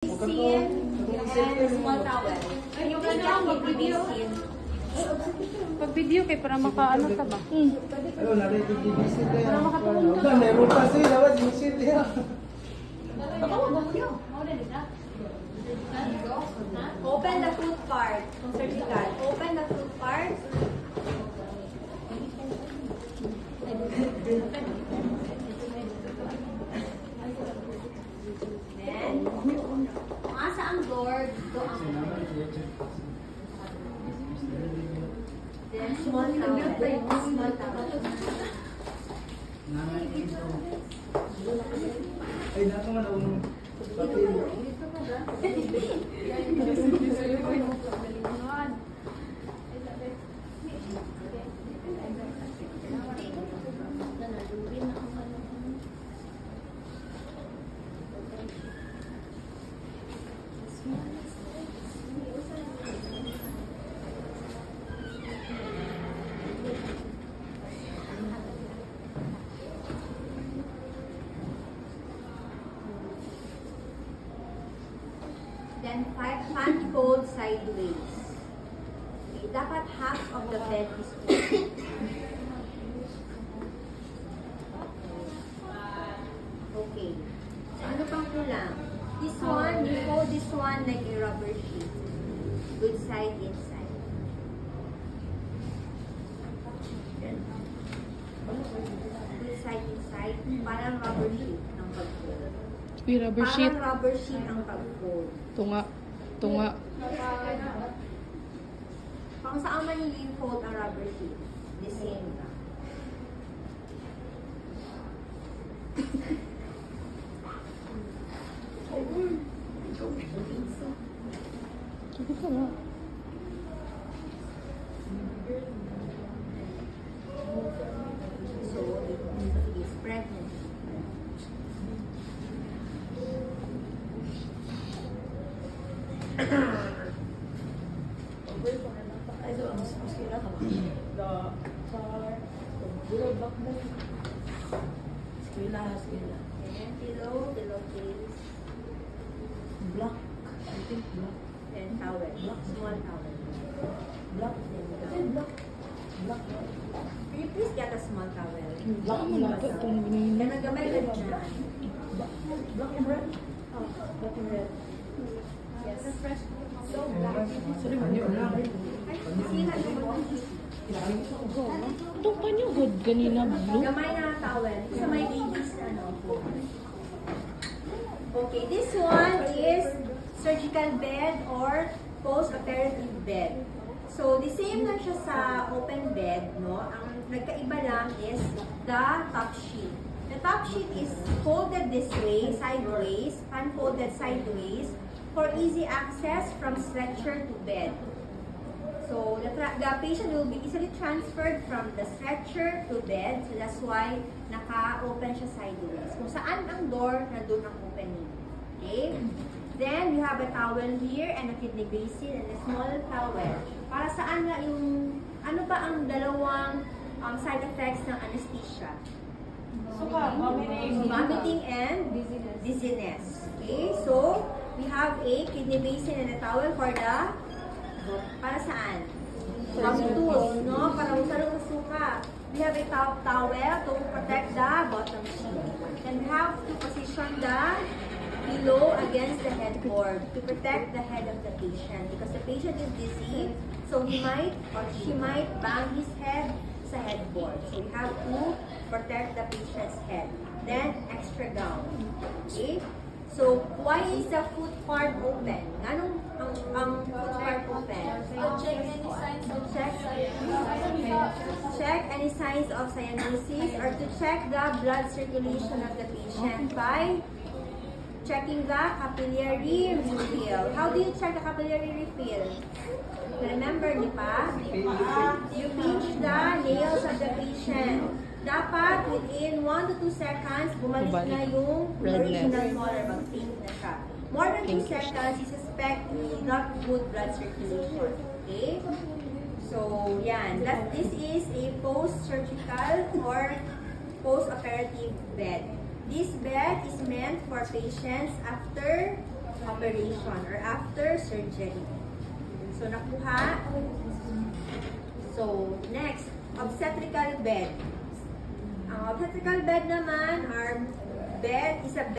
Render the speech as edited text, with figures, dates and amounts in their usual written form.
And small towel. Yung video. Pag video kay para makaano ta ba? Ano na rin yung visit kaya. Para makatulong ka. Meron pa siya, dapat visit niya. Open the foot part. Surgical. Open the foot part. Then, kung asa ang door, dito ang then, small towel. Small towel. Ay, nato nga na unong Then, fan fold sideways. Okay, dapat half of the bed is open. Okay. Ano pang kulang? This one, you fold this one like a rubber sheet. Good side, inside. Good side, inside. Parang rubber sheet ang pag-fold. Rubber sheet. Parang rubber sheet ang pag-fold. Tunga. Tunga. Kung saan man yung fold ang rubber sheet, the same ka. Sige ka nga. So, spread mo. And below case. Black. I think black. Then towel. Small towel. Black. Black. Can you please get a small towel? Black. Then nagamay ka dyan. Black and red. Oh, black and red. Yes. So black. Sorry, man. You're black. Sila naman. Itong kanyo good ganina blue. Gamay na towel. Sa may ladies ano. Okay, this one is surgical bed or post-operative bed. So, the same lang siya sa open bed, no? Ang nagkaiba lang is the top sheet. The top sheet is folded this way, sideways, unfolded sideways, for easy access from stretcher to bed. So, the patient will be easily transferred from the stretcher to bed. So, that's why naka-open siya sideways. Kung saan ang door, nandun ang opening. Okay? Then, you have a towel here and a kidney basin and a small towel. Para saan nga yung, ano ba ang dalawang side effects ng anesthesia? Vomiting and dizziness. Okay? So, we have a kidney basin and a towel for the para saan? Pag-tools, no? Para usalo sa suka. We have a towel to protect the bottom sheet. And we have to position the pillow against the headboard to protect the head of the patient. Because the patient is dizzy, so he might or she might bang his head sa headboard. So we have to protect the patient's head. Then, extra gown. Okay? So, why is the foot part open? Anong ang foot part open? Check any signs of cyanosis or to check the blood circulation of the patient by checking the capillary refill. How do you check the capillary refill? Remember, di ba? You pinch the nails of the patient. Dapat within 1 to 2 seconds, bumalik na yung original color. Mag-pink na siya. More than 2 seconds, you suspect not good blood circulation. Okay? So, yan. This is a post-surgical or post-operative bed. This bed is meant for patients after operation or after surgery. So, nakuha. So, next, obstetrical bed. Ang obstetrical bed naman, our bed is a